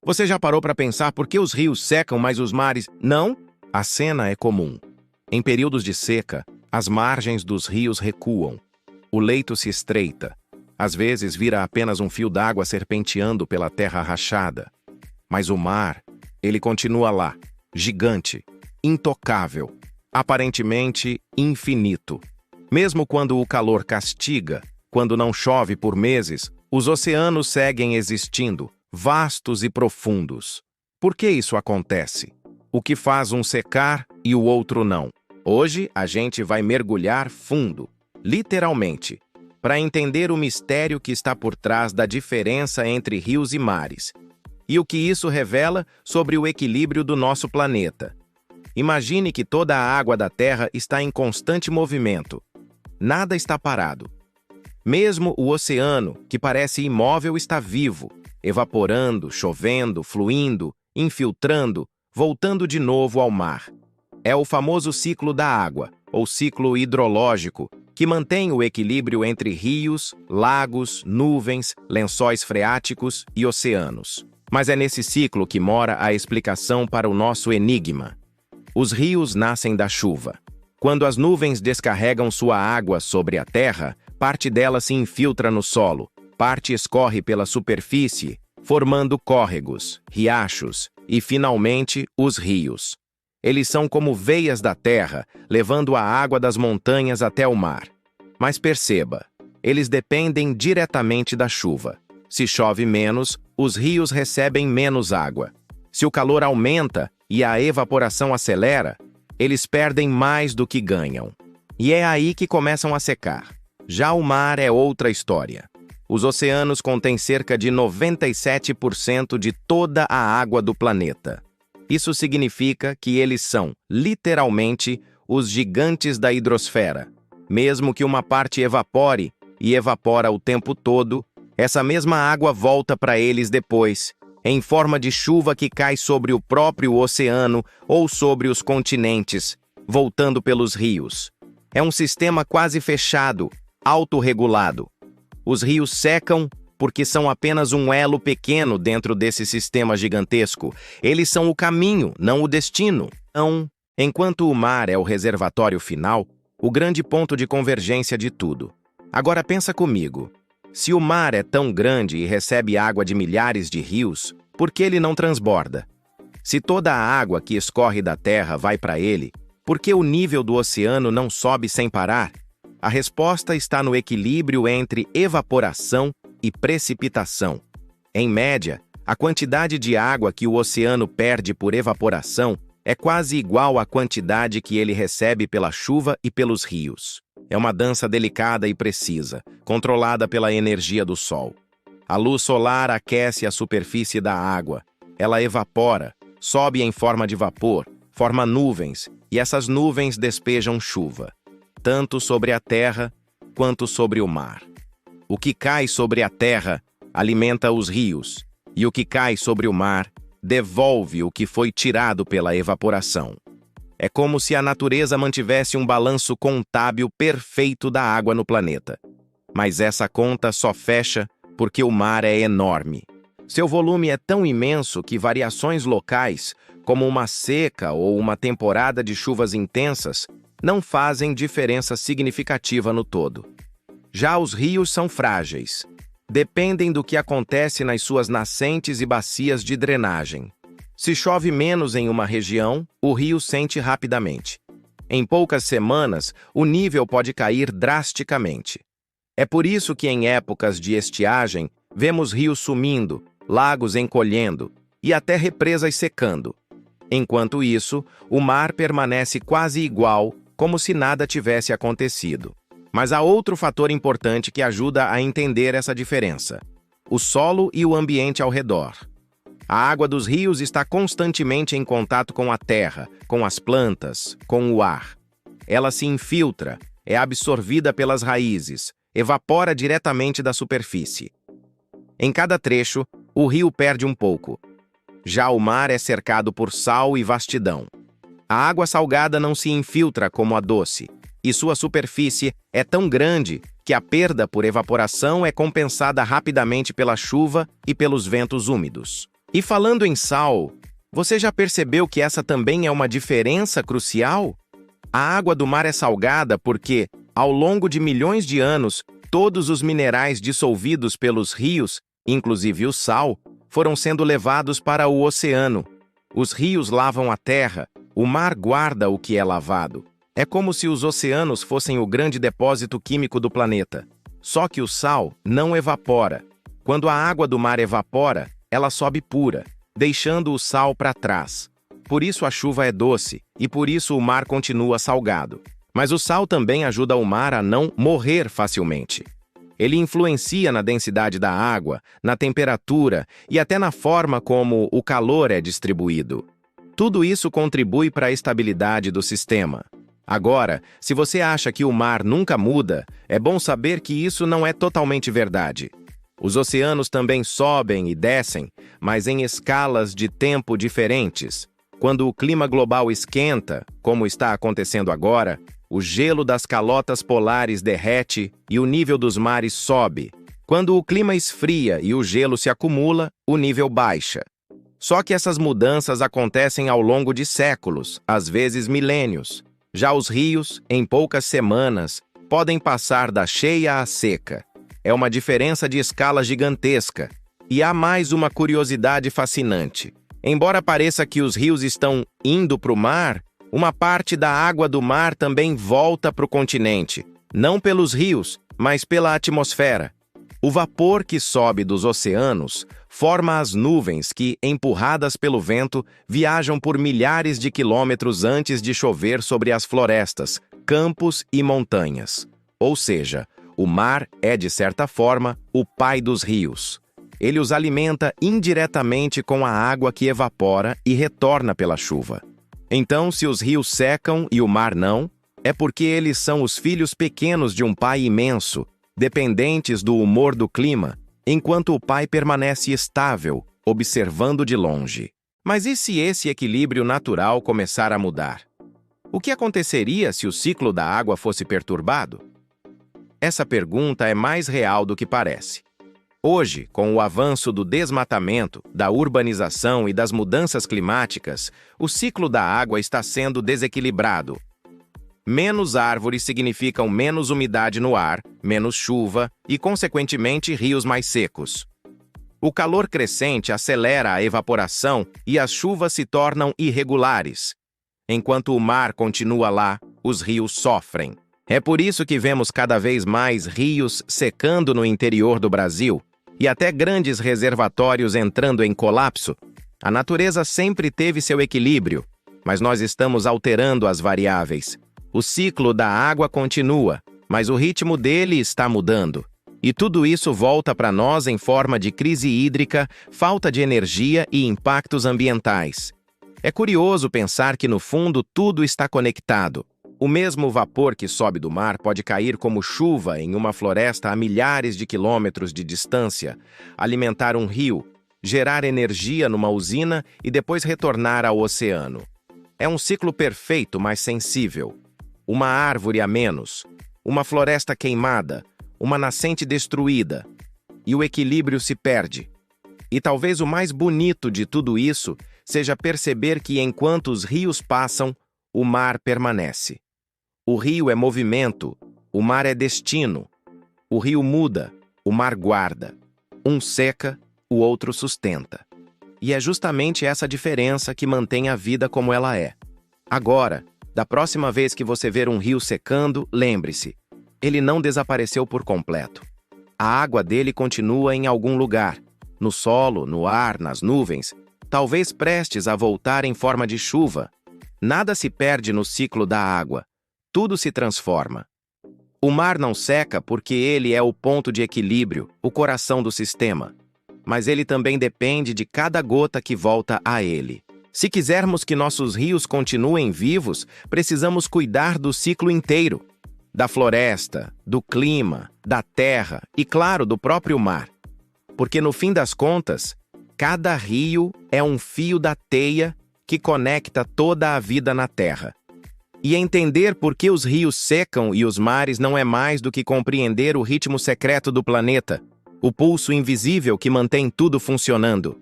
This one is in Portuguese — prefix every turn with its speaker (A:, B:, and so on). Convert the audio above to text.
A: Você já parou para pensar por que os rios secam, mas os mares não? A cena é comum. Em períodos de seca, as margens dos rios recuam. O leito se estreita. Às vezes vira apenas um fio d'água serpenteando pela terra rachada. Mas o mar, ele continua lá, gigante, intocável, aparentemente infinito. Mesmo quando o calor castiga, quando não chove por meses, os oceanos seguem existindo, vastos e profundos. Por que isso acontece? O que faz um secar e o outro não? Hoje a gente vai mergulhar fundo, literalmente, para entender o mistério que está por trás da diferença entre rios e mares e o que isso revela sobre o equilíbrio do nosso planeta. Imagine que toda a água da Terra está em constante movimento. Nada está parado. Mesmo o oceano, que parece imóvel, está vivo, evaporando, chovendo, fluindo, infiltrando, voltando de novo ao mar. É o famoso ciclo da água, ou ciclo hidrológico, que mantém o equilíbrio entre rios, lagos, nuvens, lençóis freáticos e oceanos. Mas é nesse ciclo que mora a explicação para o nosso enigma. Os rios nascem da chuva. Quando as nuvens descarregam sua água sobre a terra, parte dela se infiltra no solo, parte escorre pela superfície, formando córregos, riachos e, finalmente, os rios. Eles são como veias da terra, levando a água das montanhas até o mar. Mas perceba, eles dependem diretamente da chuva. Se chove menos, os rios recebem menos água. Se o calor aumenta e a evaporação acelera, eles perdem mais do que ganham. E é aí que começam a secar. Já o mar é outra história. Os oceanos contêm cerca de 97% de toda a água do planeta. Isso significa que eles são, literalmente, os gigantes da hidrosfera. Mesmo que uma parte evapore, e evapora o tempo todo, essa mesma água volta para eles depois, em forma de chuva que cai sobre o próprio oceano ou sobre os continentes, voltando pelos rios. É um sistema quase fechado, autorregulado. Os rios secam porque são apenas um elo pequeno dentro desse sistema gigantesco. Eles são o caminho, não o destino. Então, enquanto o mar é o reservatório final, o grande ponto de convergência de tudo. Agora pensa comigo. Se o mar é tão grande e recebe água de milhares de rios, por que ele não transborda? Se toda a água que escorre da terra vai para ele, por que o nível do oceano não sobe sem parar? A resposta está no equilíbrio entre evaporação e precipitação. Em média, a quantidade de água que o oceano perde por evaporação é quase igual à quantidade que ele recebe pela chuva e pelos rios. É uma dança delicada e precisa, controlada pela energia do sol. A luz solar aquece a superfície da água. Ela evapora, sobe em forma de vapor, forma nuvens, e essas nuvens despejam chuva, tanto sobre a terra quanto sobre o mar. O que cai sobre a terra alimenta os rios, e o que cai sobre o mar devolve o que foi tirado pela evaporação. É como se a natureza mantivesse um balanço contábil perfeito da água no planeta. Mas essa conta só fecha porque o mar é enorme. Seu volume é tão imenso que variações locais, como uma seca ou uma temporada de chuvas intensas, não fazem diferença significativa no todo. Já os rios são frágeis. Dependem do que acontece nas suas nascentes e bacias de drenagem. Se chove menos em uma região, o rio sente rapidamente. Em poucas semanas, o nível pode cair drasticamente. É por isso que em épocas de estiagem, vemos rios sumindo, lagos encolhendo e até represas secando. Enquanto isso, o mar permanece quase igual, como se nada tivesse acontecido. Mas há outro fator importante que ajuda a entender essa diferença: o solo e o ambiente ao redor. A água dos rios está constantemente em contato com a terra, com as plantas, com o ar. Ela se infiltra, é absorvida pelas raízes, evapora diretamente da superfície. Em cada trecho, o rio perde um pouco. Já o mar é cercado por sal e vastidão. A água salgada não se infiltra como a doce, e sua superfície é tão grande que a perda por evaporação é compensada rapidamente pela chuva e pelos ventos úmidos. E falando em sal, você já percebeu que essa também é uma diferença crucial? A água do mar é salgada porque, ao longo de milhões de anos, todos os minerais dissolvidos pelos rios, inclusive o sal, foram sendo levados para o oceano. Os rios lavam a terra, o mar guarda o que é lavado. É como se os oceanos fossem o grande depósito químico do planeta. Só que o sal não evapora. Quando a água do mar evapora, ela sobe pura, deixando o sal para trás. Por isso a chuva é doce, e por isso o mar continua salgado. Mas o sal também ajuda o mar a não morrer facilmente. Ele influencia na densidade da água, na temperatura e até na forma como o calor é distribuído. Tudo isso contribui para a estabilidade do sistema. Agora, se você acha que o mar nunca muda, é bom saber que isso não é totalmente verdade. Os oceanos também sobem e descem, mas em escalas de tempo diferentes. Quando o clima global esquenta, como está acontecendo agora, o gelo das calotas polares derrete e o nível dos mares sobe. Quando o clima esfria e o gelo se acumula, o nível baixa. Só que essas mudanças acontecem ao longo de séculos, às vezes milênios. Já os rios, em poucas semanas, podem passar da cheia à seca. É uma diferença de escala gigantesca. E há mais uma curiosidade fascinante. Embora pareça que os rios estão indo para o mar, uma parte da água do mar também volta para o continente. Não pelos rios, mas pela atmosfera. O vapor que sobe dos oceanos forma as nuvens que, empurradas pelo vento, viajam por milhares de quilômetros antes de chover sobre as florestas, campos e montanhas. Ou seja, o mar é, de certa forma, o pai dos rios. Ele os alimenta indiretamente com a água que evapora e retorna pela chuva. Então, se os rios secam e o mar não, é porque eles são os filhos pequenos de um pai imenso, dependentes do humor do clima, enquanto o pai permanece estável, observando de longe. Mas e se esse equilíbrio natural começar a mudar? O que aconteceria se o ciclo da água fosse perturbado? Essa pergunta é mais real do que parece. Hoje, com o avanço do desmatamento, da urbanização e das mudanças climáticas, o ciclo da água está sendo desequilibrado. Menos árvores significam menos umidade no ar, menos chuva e, consequentemente, rios mais secos. O calor crescente acelera a evaporação e as chuvas se tornam irregulares. Enquanto o mar continua lá, os rios sofrem. É por isso que vemos cada vez mais rios secando no interior do Brasil e até grandes reservatórios entrando em colapso. A natureza sempre teve seu equilíbrio, mas nós estamos alterando as variáveis. O ciclo da água continua, mas o ritmo dele está mudando. E tudo isso volta para nós em forma de crise hídrica, falta de energia e impactos ambientais. É curioso pensar que, no fundo, tudo está conectado. O mesmo vapor que sobe do mar pode cair como chuva em uma floresta a milhares de quilômetros de distância, alimentar um rio, gerar energia numa usina e depois retornar ao oceano. É um ciclo perfeito, mas sensível. Uma árvore a menos, uma floresta queimada, uma nascente destruída, e o equilíbrio se perde. E talvez o mais bonito de tudo isso seja perceber que enquanto os rios passam, o mar permanece. O rio é movimento, o mar é destino. O rio muda, o mar guarda. Um seca, o outro sustenta. E é justamente essa diferença que mantém a vida como ela é. Agora, da próxima vez que você ver um rio secando, lembre-se, ele não desapareceu por completo. A água dele continua em algum lugar, no solo, no ar, nas nuvens, talvez prestes a voltar em forma de chuva. Nada se perde no ciclo da água. Tudo se transforma. O mar não seca porque ele é o ponto de equilíbrio, o coração do sistema. Mas ele também depende de cada gota que volta a ele. Se quisermos que nossos rios continuem vivos, precisamos cuidar do ciclo inteiro. Da floresta, do clima, da terra e, claro, do próprio mar. Porque, no fim das contas, cada rio é um fio da teia que conecta toda a vida na terra. E entender por que os rios secam e os mares não é mais do que compreender o ritmo secreto do planeta, o pulso invisível que mantém tudo funcionando.